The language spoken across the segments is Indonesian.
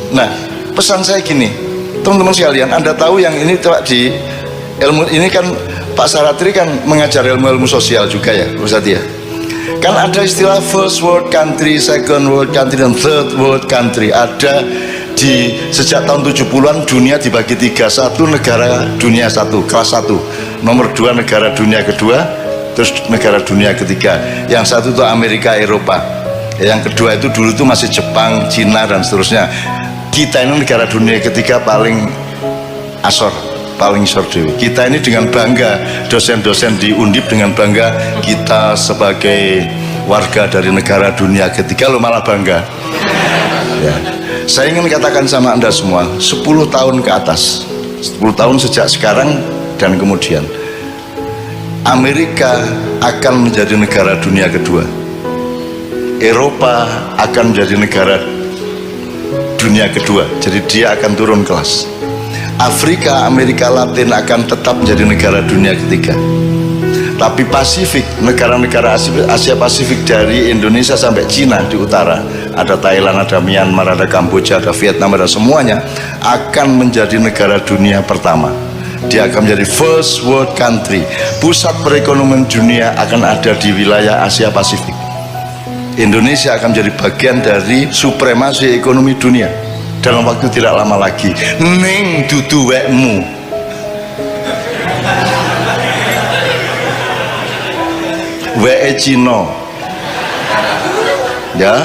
Nah, pesan saya gini, teman-teman sekalian, Anda tahu yang ini di ilmu ini kan Pak Saratri kan mengajar ilmu-ilmu sosial juga ya, Ustaz ya. Kan ada istilah first world country, second world country, dan third world country. Ada di sejak tahun 70-an dunia dibagi tiga. Satu negara dunia satu, kelas satu. Nomor dua negara dunia kedua, terus negara dunia ketiga. Yang satu itu Amerika, Eropa. Yang kedua itu dulu itu masih Jepang, Cina, dan seterusnya. Kita ini negara dunia ketiga paling asor, paling sordewi. Kita ini dengan bangga, dosen-dosen di Undip dengan bangga, kita sebagai warga dari negara dunia ketiga, lo malah bangga ya. Saya ingin katakan sama Anda semua, 10 tahun ke atas, 10 tahun sejak sekarang dan kemudian, Amerika akan menjadi negara dunia kedua, Eropa akan menjadi negara dunia kedua, jadi dia akan turun kelas. Afrika, Amerika Latin akan tetap menjadi negara dunia ketiga. Tapi Pasifik, negara-negara Asia Pasifik dari Indonesia sampai Cina di utara, ada Thailand, ada Myanmar, ada Kamboja, ada Vietnam, ada semuanya, akan menjadi negara dunia pertama. Dia akan menjadi first world country. Pusat perekonomian dunia akan ada di wilayah Asia Pasifik. Indonesia akan menjadi bagian dari supremasi ekonomi dunia dalam waktu tidak lama lagi. Ning dudu wekmu, weke Cina ya,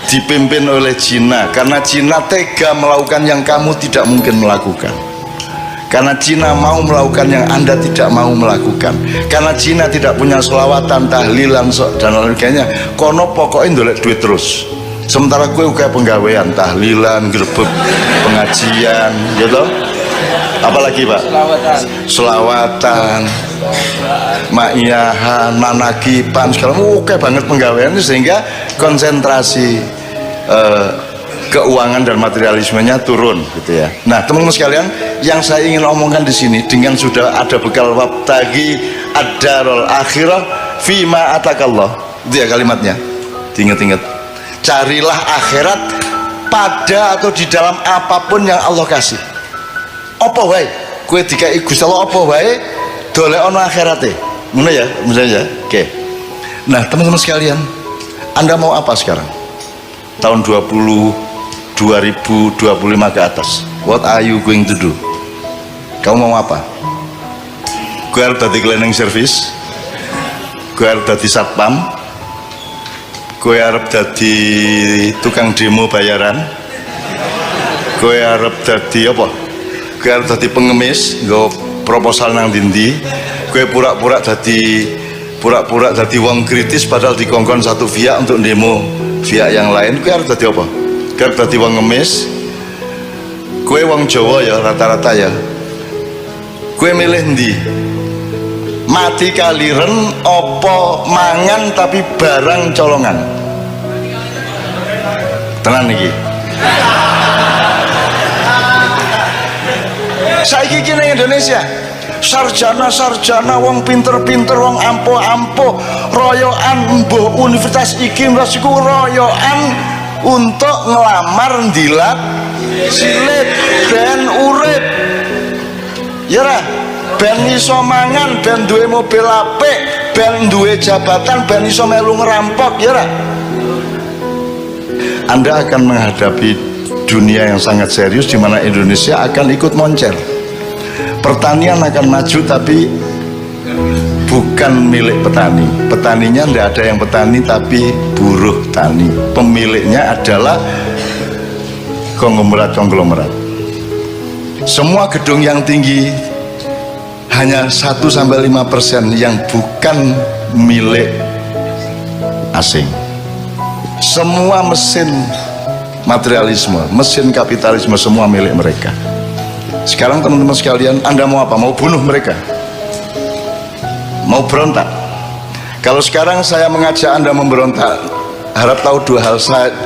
dipimpin oleh Cina, karena Cina tega melakukan yang kamu tidak mungkin melakukan, karena Cina mau melakukan yang Anda tidak mau melakukan, karena Cina tidak punya selawatan, tahlilan, dan lain sebagainya. Kono pokoknya ndolek duit terus, sementara gue kayak penggawean, tahlilan, grebek, pengajian gitu. Apalagi Pak? Selawatan, maiyahan, manakipan, sekarang oke banget penggaweannya, sehingga konsentrasi keuangan dan materialismenya turun gitu ya. Nah, teman-teman sekalian, yang saya ingin omongkan di sini, dengan sudah ada bekal wabtagi ad-darul akhirah fima atakallah, itu ya kalimatnya, diingat-ingat. Carilah akhirat pada atau di dalam apapun yang Allah kasih. Apa wae kowe dikai Gusti Allah, apa wae dolek ono akhirate. Ngono ya, misalnya. Oke. Nah, teman-teman sekalian, Anda mau apa sekarang? Tahun 2025 ke atas. What are you going to do? Kamu mau apa? Gue harus jadi cleaning service, gue harus jadi satpam, gue harus jadi tukang demo bayaran, gue harus jadi apa? Gue harus jadi pengemis, gue proposal nang dindi, gue pura-pura jadi wong kritis padahal dikongkon satu pihak untuk demo pihak yang lain. Gue harus jadi apa? Gue harus jadi wong ngemis. Gue wong Jawa ya rata-rata ya. Gue milih ndi? Mati kaliren opo mangan tapi barang colongan. Tenan iki. Saiki iki nang Indonesia, sarjana wong pinter-pinter, wong ampuh-ampuh, royoan mbuh universitas iki universitas iku royoan untuk ngelamar ndilat silit ben urip. Ya ra, ben iso mangan, ben duwe mobil apik, ben duwe jabatan, ben iso melu ngerampok, ya ra. Anda akan menghadapi dunia yang sangat serius di mana Indonesia akan ikut moncer. Pertanian akan maju tapi bukan milik petani. Petaninya tidak ada yang petani tapi buruh tani. Pemiliknya adalah konglomerat. Semua gedung yang tinggi hanya 1-5% yang bukan milik asing. Semua mesin materialisme, mesin kapitalisme, semua milik mereka. Sekarang teman-teman sekalian, Anda mau apa? Mau bunuh mereka? Mau berontak? Kalau sekarang saya mengajak Anda memberontak, harap tahu dua hal.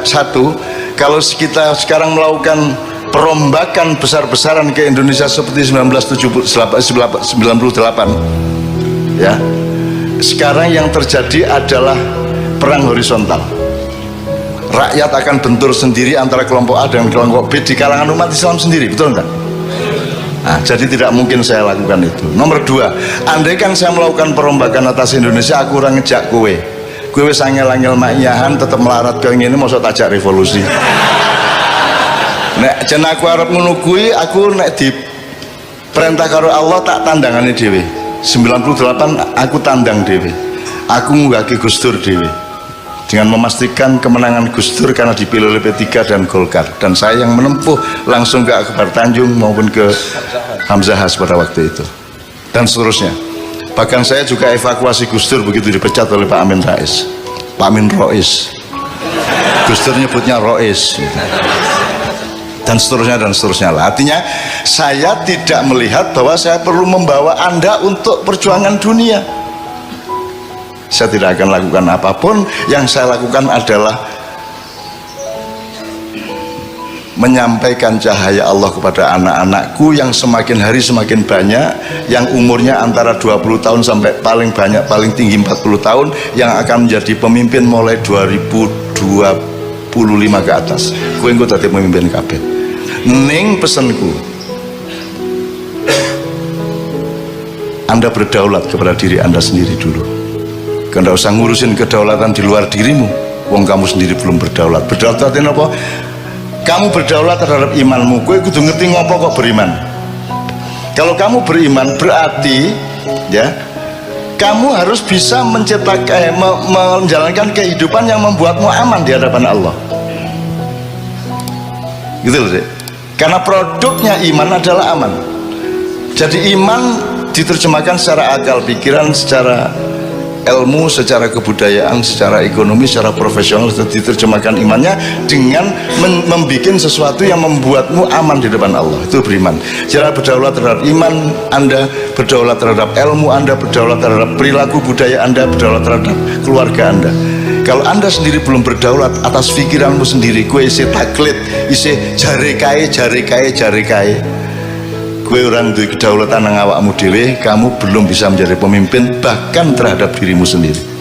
Satu, kalau kita sekarang melakukan perombakan besar-besaran ke Indonesia seperti 1998 ya, sekarang yang terjadi adalah perang horizontal. rakyat akan bentur sendiri antara kelompok A dengan kelompok B di kalangan umat Islam sendiri, betul enggak? Nah, jadi tidak mungkin saya lakukan itu. Nomor dua, andaikan saya melakukan perombakan atas Indonesia, aku orang ngejak kowe wis angel-angel makiyahan tetap melarat kaya ngene, mosok tajak revolusi. Nek jen aku arep ngono kuwi, aku nek di perintah karo Allah tak tandangane dhewe. 98 aku tandang dhewe. Aku ngunggahke Gus Dur dhewe. Dengan memastikan kemenangan Gus Dur karena dipilih oleh P3 dan Golkar, dan saya yang menempuh langsung ke Akbar Tanjung maupun ke Hamzahas pada waktu itu dan seterusnya. Bahkan saya juga evakuasi Gus Dur begitu dipecat oleh Pak Amin Rais, Pak Amin Rois, Gus Dur nyebutnya Rois, dan seterusnya lah. Artinya saya tidak melihat bahwa saya perlu membawa Anda untuk perjuangan dunia. Saya tidak akan lakukan apapun. Yang saya lakukan adalah menyampaikan cahaya Allah kepada anak-anakku yang semakin hari semakin banyak, yang umurnya antara 20 tahun sampai paling banyak, paling tinggi 40 tahun, yang akan menjadi pemimpin mulai 2025 ke atas. Gue engko dadi pemimpin kabeh. Ning pesenku, Anda berdaulat kepada diri Anda sendiri dulu. Tidak usah ngurusin kedaulatan di luar dirimu. Wong kamu sendiri belum berdaulat. Berdaulat artinya apa? Kamu berdaulat terhadap imanmu. Kowe kudu ngerti ngopo kok beriman. Kalau kamu beriman berarti ya kamu harus bisa menjalankan kehidupan yang membuatmu aman di hadapan Allah. Gitu loh, Dek. Karena produknya iman adalah aman. Jadi iman diterjemahkan secara akal pikiran, secara ilmu, secara kebudayaan, secara ekonomi, secara profesional. Diterjemahkan imannya dengan membuat sesuatu yang membuatmu aman di depan Allah. Itu beriman. Cara berdaulat terhadap iman Anda, berdaulat terhadap ilmu Anda, berdaulat terhadap perilaku budaya Anda, berdaulat terhadap keluarga Anda. Kalau Anda sendiri belum berdaulat atas pikiranmu sendiri, kue isi taklid, isi jare kae, kue orang duwe kedaulatan nang awakmu dhewe, kamu belum bisa menjadi pemimpin bahkan terhadap dirimu sendiri.